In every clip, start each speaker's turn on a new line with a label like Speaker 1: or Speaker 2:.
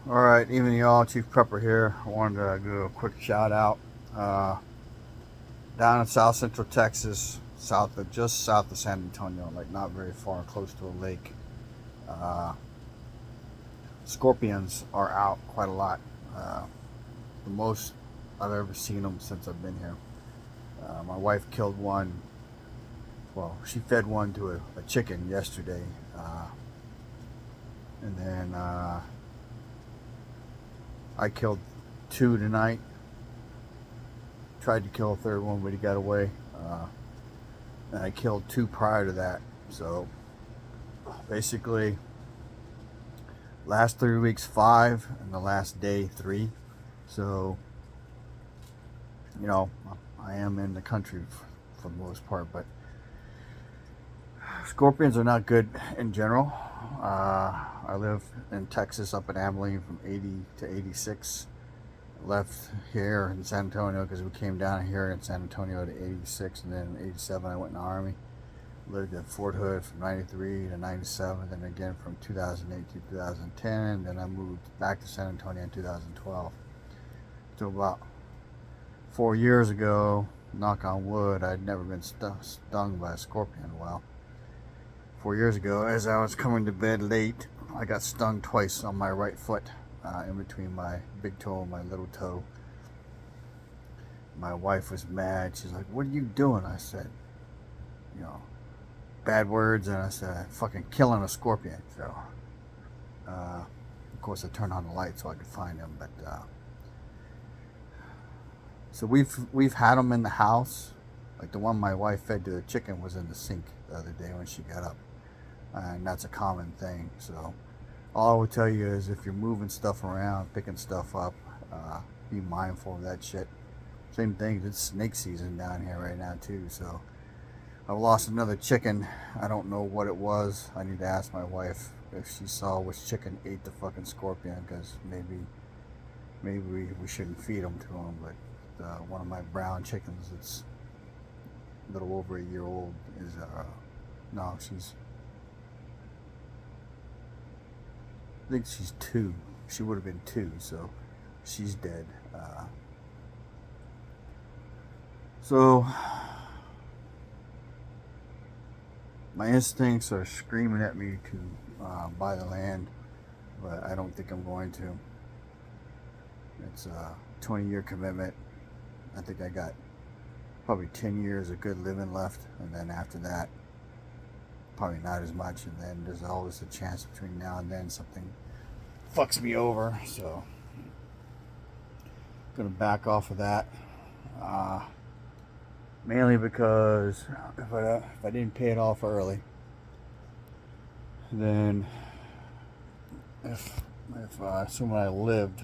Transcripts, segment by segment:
Speaker 1: Alright, evening y'all, Chief Prepper here. I wanted to do a quick shout out. Uh, Down in South Central Texas, just south of San Antonio, like not very far, close to a lake. Uh, Scorpions are out quite a lot. Uh, the most I've ever seen them since I've been here. My wife killed one. Well, she fed one to a chicken yesterday, and then I killed two tonight. Tried to kill a third one, but he got away. And I killed two prior to that. So basically, last 3 weeks, five, and the last day, three. So, you know, I am in the country for the most part, but scorpions are not good in general. I live in Texas, up in Abilene, from 80 to 86. Left here in San Antonio because we came down here in San Antonio to 86, and then in 87 I went in the Army. Lived in Fort Hood from 93 to 97, then again from 2008 to 2010. Then I moved back to San Antonio in 2012. So about 4 years ago, knock on wood, I'd never been stung by a scorpion in a while. 4 years ago, as I was coming to bed late, I got stung twice on my right foot, in between my big toe and my little toe. My wife was mad. She's like, "What are you doing?" I said, you know, bad words, and I said, "Fucking killing a scorpion." So, of course, I turned on the light so I could find him. But so we've had them in the house. Like the one my wife fed to the chicken was in the sink the other day when she got up, and that's a common thing. So all I would tell you is if you're moving stuff around, picking stuff up, be mindful of that shit. Same thing, it's snake season down here right now too. So I've lost another chicken. I don't know what it was. I need to ask my wife if she saw which chicken ate the fucking scorpion, because maybe we shouldn't feed them to them. But one of my brown chickens that's a little over a year old is no, I think she's two. She would have been two, so she's dead. So my instincts are screaming at me to buy the land, but I don't think I'm going to. It's a 20-year commitment. I think I got probably 10 years of good living left, and then after that, probably not as much. And then there's always a chance between now and then something fucks me over. So I'm gonna back off of that. Mainly because if I didn't pay it off early, then if assuming I lived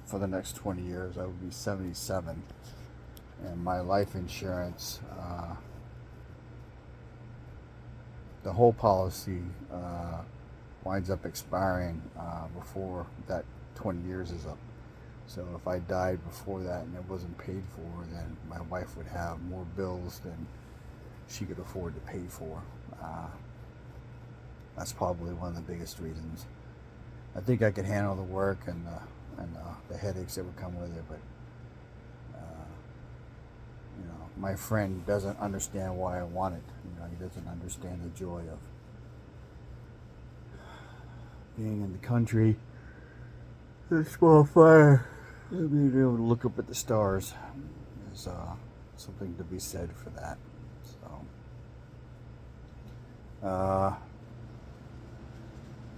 Speaker 1: for the next 20 years, I would be 77, and my life insurance, the whole policy winds up expiring before that 20 years is up. So if I died before that and it wasn't paid for, then my wife would have more bills than she could afford to pay for. That's probably one of the biggest reasons. I think I could handle the work and the headaches that would come with it, but my friend doesn't understand why I want it. He doesn't understand the joy of being in the country, a small fire, and being able to look up at the stars. There's something to be said for that. So,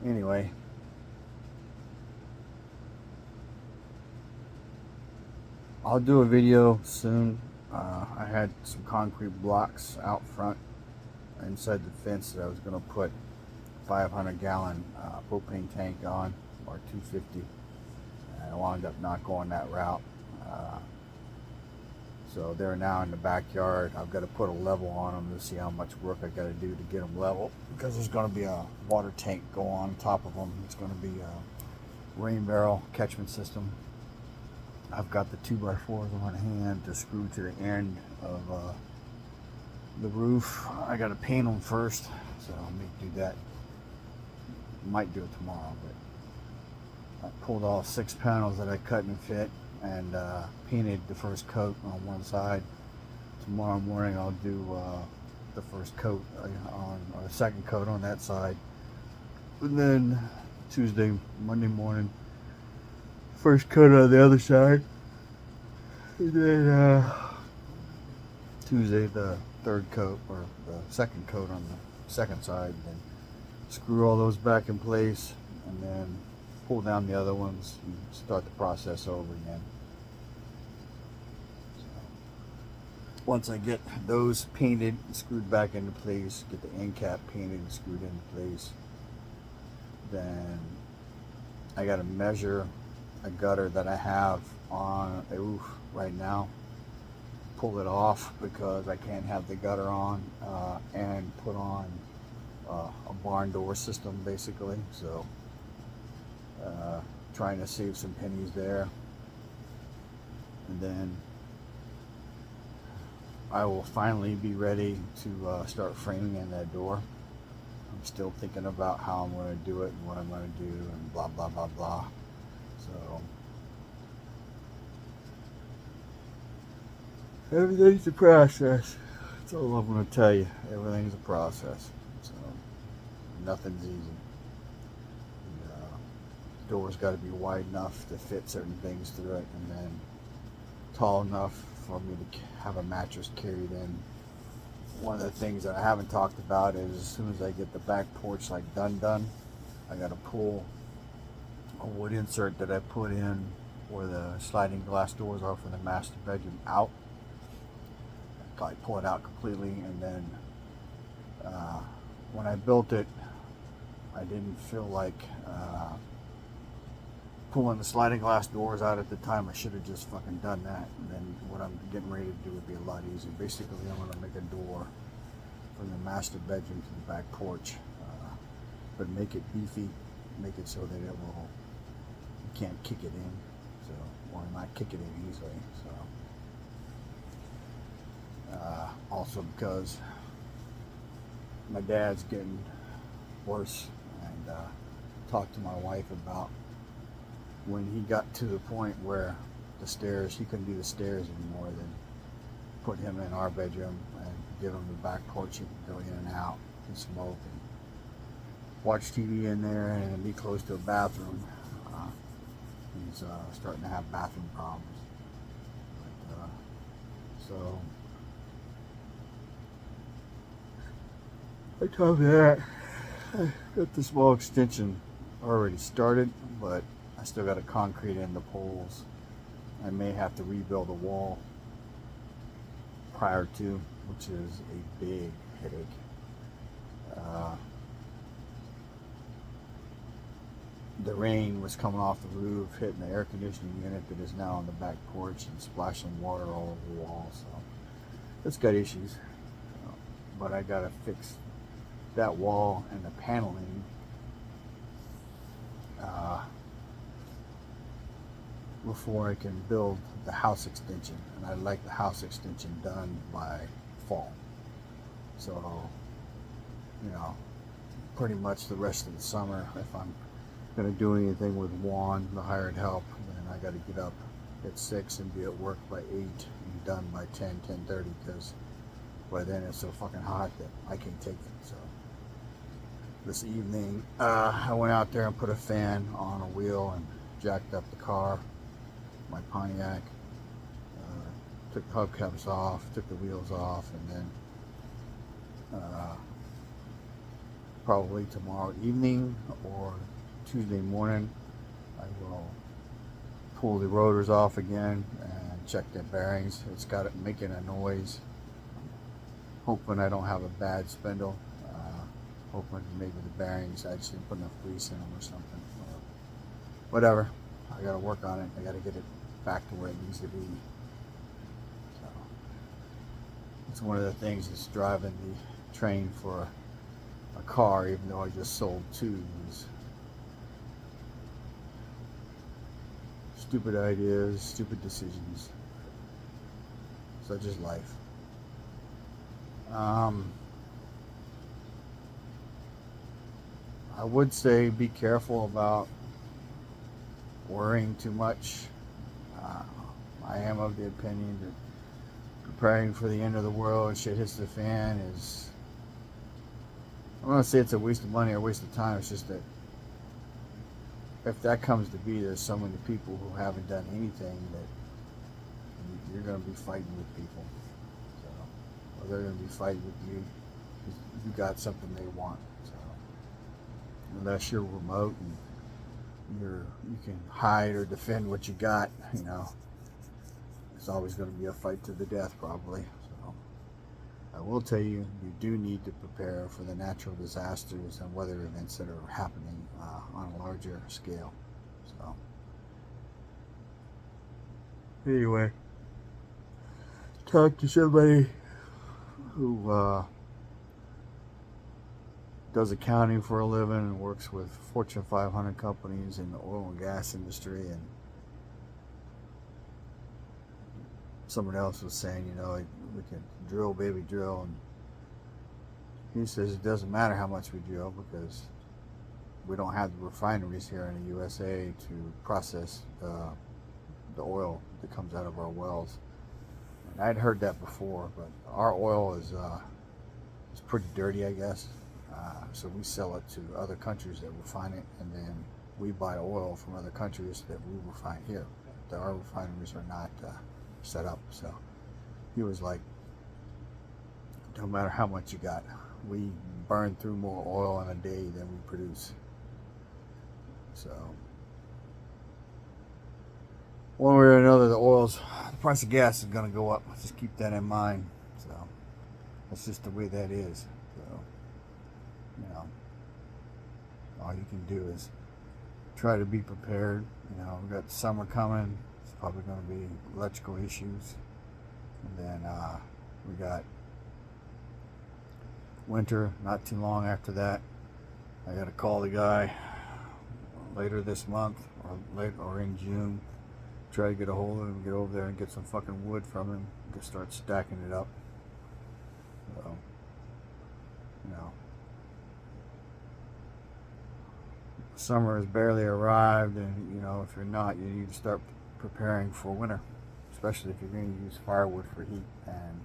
Speaker 1: anyway, I'll do a video soon. I had some concrete blocks out front inside the fence that I was going to put 500-gallon propane tank on, or 250. And I wound up not going that route. So they're now in the backyard. I've got to put a level on them to see how much work I got to do to get them level, because there's going to be a water tank go on top of them. It's going to be a rain barrel catchment system. I've got the 2x4s on hand to screw to the end of the roof. I got to paint them first, so I may do that. Might do it tomorrow, I pulled off 6 panels that I cut and fit, and painted the first coat on one side. Tomorrow morning I'll do the first coat or the second coat on that side, and then Monday morning, first coat on the other side, and then Tuesday the third coat or the second coat on the second side, and then screw all those back in place, and then pull down the other ones and start the process over again. So, once I get those painted and screwed back into place, get the end cap painted and screwed into place, then I got to measure a gutter that I have on a roof right now, pull it off because I can't have the gutter on and put on a barn door system basically. So trying to save some pennies there, and then I will finally be ready to start framing in that door. I'm still thinking about how I'm going to do it and what I'm going to do and blah blah blah blah. So everything's a process. That's all I'm going to tell you. Everything's a process. So nothing's easy. The door's got to be wide enough to fit certain things through it, and then tall enough for me to have a mattress carried in. One of the things that I haven't talked about is as soon as I get the back porch like done, I got to pull a wood insert that I put in where the sliding glass doors are for the master bedroom out. I pull it out completely, and then when I built it, I didn't feel like pulling the sliding glass doors out at the time. I should have just fucking done that, and then what I'm getting ready to do would be a lot easier. Basically, I'm going to make a door from the master bedroom to the back porch, but make it beefy, make it so that you can't kick it in, so, or not kick it in easily. So also because my dad's getting worse, and talked to my wife about when he got to the point where the stairs, he couldn't do the stairs anymore, then put him in our bedroom and give him the back porch. He could go in and out and smoke and watch TV in there and be close to a bathroom. He's starting to have bathroom problems. But, so on top of that, I got the small extension already started, but I still got to concrete in the poles. I may have to rebuild a wall prior to, which is a big headache. The rain was coming off the roof, hitting the air conditioning unit that is now on the back porch and splashing water all over the wall. So it's got issues, but I got to fix that wall and the paneling before I can build the house extension, and I'd like the house extension done by fall. So, pretty much the rest of the summer, if I'm going to do anything with Juan, the hired help, then I got to get up at 6 and be at work by 8 and done by 10:30, because by then it's so fucking hot that I can't take it. So this evening, I went out there and put a fan on a wheel and jacked up the car, my Pontiac, took the hubcaps off, took the wheels off, and then probably tomorrow evening or Tuesday morning I will pull the rotors off again and check the bearings. It's got it making a noise. Hoping I don't have a bad spindle. Hoping maybe the bearings, I just didn't put enough grease in them or something. Or whatever. I gotta work on it. I gotta get it back to where it needs to be. So it's one of the things that's driving the train for a car, even though I just sold 2. Is stupid ideas, stupid decisions. Such is life. I would say be careful about worrying too much. Uh, I am of the opinion that preparing for the end of the world and shit hits the fan is, I'm not gonna say it's a waste of money or a waste of time. It's just that if that comes to be, there's so many people who haven't done anything that you're going to be fighting with people. So, or they're going to be fighting with you because you got something they want. So, unless you're remote and you can hide or defend what you got, it's always going to be a fight to the death probably. So, I will tell you, you do need to prepare for the natural disasters and weather events that are happening on a larger scale. So, anyway, talk to somebody who does accounting for a living and works with Fortune 500 companies in the oil and gas industry. And someone else was saying, we can drill, baby, drill. And he says it doesn't matter how much we drill because we don't have the refineries here in the USA to process the oil that comes out of our wells. And I'd heard that before, but our oil is pretty dirty, I guess. So we sell it to other countries that refine it, and then we buy oil from other countries that we refine here. Our refineries are not set up. So he was like, no matter how much you got, we burn through more oil in a day than we produce. So one way or another, the price of gas is going to go up. Just keep that in mind. So that's just the way that is. So, all you can do is try to be prepared. We've got summer coming. It's probably going to be electrical issues. And then we got winter not too long after that. I got to call the guy later this month or in June. Try to get a hold of him, get over there and get some fucking wood from him, just start stacking it up. So, summer has barely arrived, and if you're not, you need to start preparing for winter, especially if you're going to use firewood for heat. And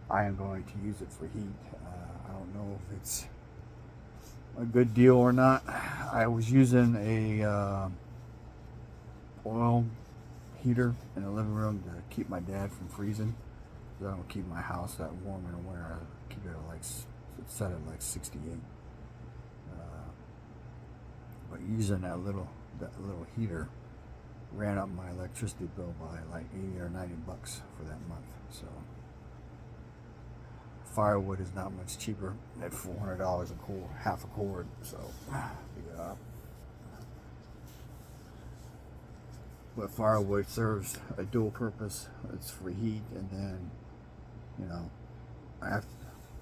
Speaker 1: I am going to use it for heat. I don't know if it's a good deal or not. I was using a oil heater in the living room to keep my dad from freezing. I don't keep my house that warm in the winter. I keep it set at like 68. But using that little heater ran up my electricity bill by like 80 or 90 bucks for that month. So firewood is not much cheaper at $400 a cord, half a cord. So yeah. But firewood serves a dual purpose. It's for heat, and then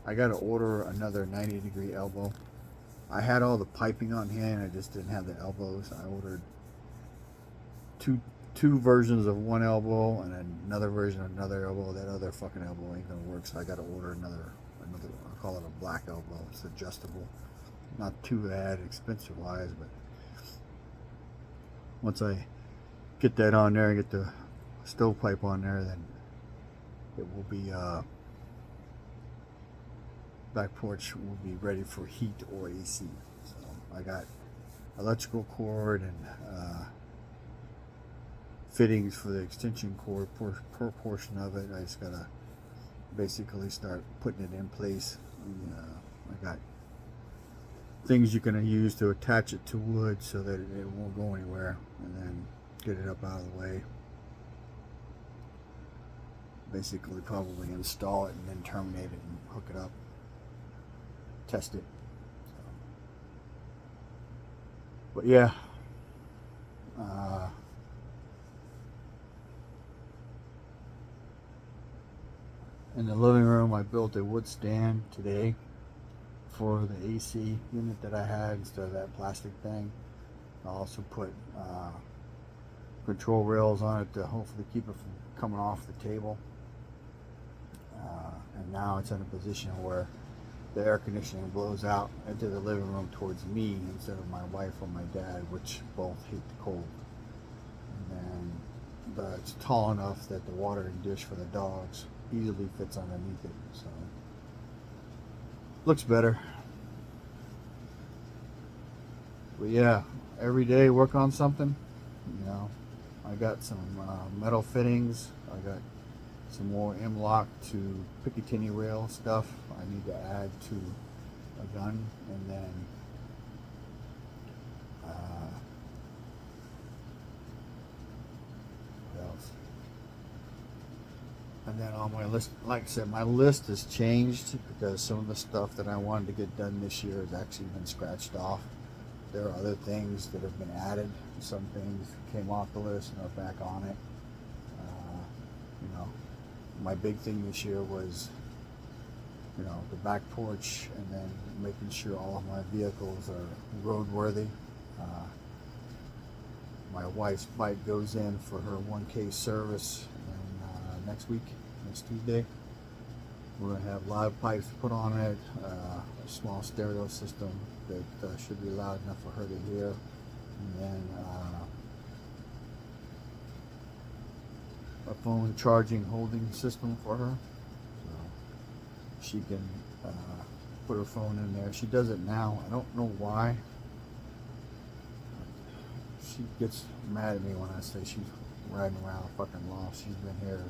Speaker 1: I got to order another 90-degree elbow. I had all the piping on hand, I just didn't have the elbows. I ordered two versions of one elbow and another version of another elbow. That other fucking elbow ain't gonna work, so I got to order another. I call it a black elbow. It's adjustable, not too bad expensive wise, but once I get that on there and get the stovepipe on there, then it will be back porch will be ready for heat or AC. So I got electrical cord and fittings for the extension cord per portion of it. I just gotta basically start putting it in place. I got things you can use to attach it to wood so that it won't go anywhere, and then get it up out of the way. Basically probably install it and then terminate it and hook it up, test it. But yeah, in the living room I built a wood stand today for the AC unit that I had instead of that plastic thing. I also put control rails on it to hopefully keep it from coming off the table. And now it's in a position where the air conditioning blows out into the living room towards me instead of my wife or my dad, which both hate the cold. and it's tall enough that the watering dish for the dogs easily fits underneath it. So looks better. But yeah, every day work on something. You know, I got some metal fittings. I got some more M-lock to Picatinny rail stuff I need to add to a gun, and then what else? And then on my list, like I said, my list has changed because some of the stuff that I wanted to get done this year has actually been scratched off. There are other things that have been added. Some things came off the list and are back on it. You know, my big thing this year was, you know, the back porch, and then making sure all of my vehicles are roadworthy. My wife's bike goes in for her 1K service next week, next Tuesday. We're going to have live pipes put on it, a small stereo system that should be loud enough for her to hear, and then a phone charging holding system for her, so she can put her phone in there. She does it now. I don't know why. She gets mad at me when I say she's riding around fucking lost. She's been here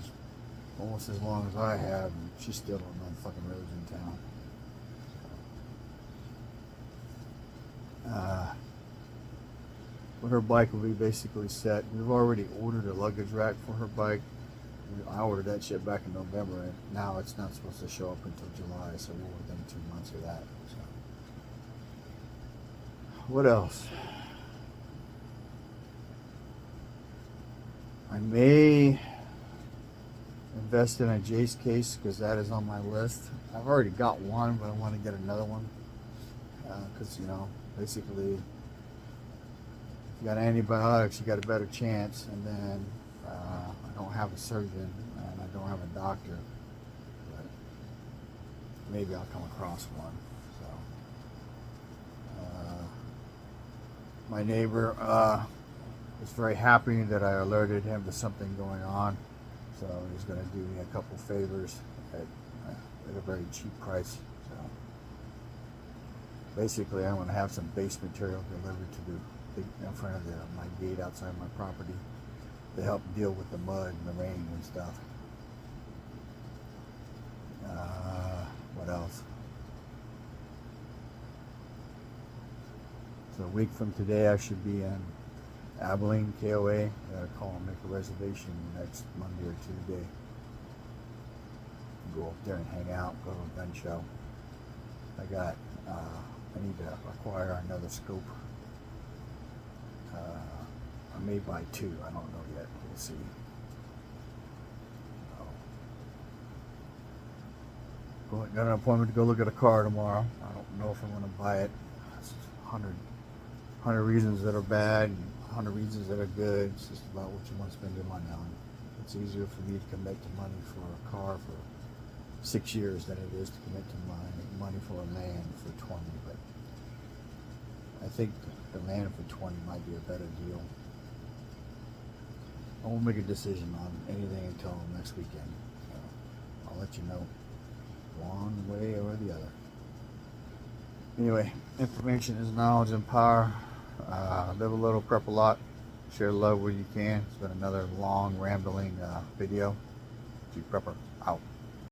Speaker 1: almost as long as I have, and she still don't know the fucking roads in town. But her bike will be basically set. We've already ordered a luggage rack for her bike. I ordered that shit back in November, and now it's not supposed to show up until July, so we're within 2 months of that. So. What else? I may invest in a Jace case because that is on my list. I've already got one, but I want to get another one because, you know, basically, if you got antibiotics, you got a better chance. And then I don't have a surgeon and I don't have a doctor, but maybe I'll come across one. So my neighbor was very happy that I alerted him to something going on, so he's going to do me a couple favors at a very cheap price. So basically, I'm going to have some base material delivered to in front of my gate outside my property to help deal with the mud and the rain and stuff. What else? So a week from today, I should be in Abilene, KOA. I gotta call and make a reservation next Monday or Tuesday. Go up there and hang out, go to a gun show. I need to acquire another scope. I may buy two, I don't know yet, we'll see. Got an appointment to go look at a car tomorrow. I don't know if I'm gonna buy it. It's 100 reasons that are bad, and 100 reasons that are good. It's just about what you want to spend your money on. It's easier for me to commit to money for a car for 6 years than it is to commit to money for a land for 20. But I think the land for 20 might be a better deal. I won't make a decision on anything until next weekend. So I'll let you know one way or the other. Anyway, information is knowledge and power. Live a little, prep a lot. Share love where you can. It's been another long, rambling video. G Prepper out.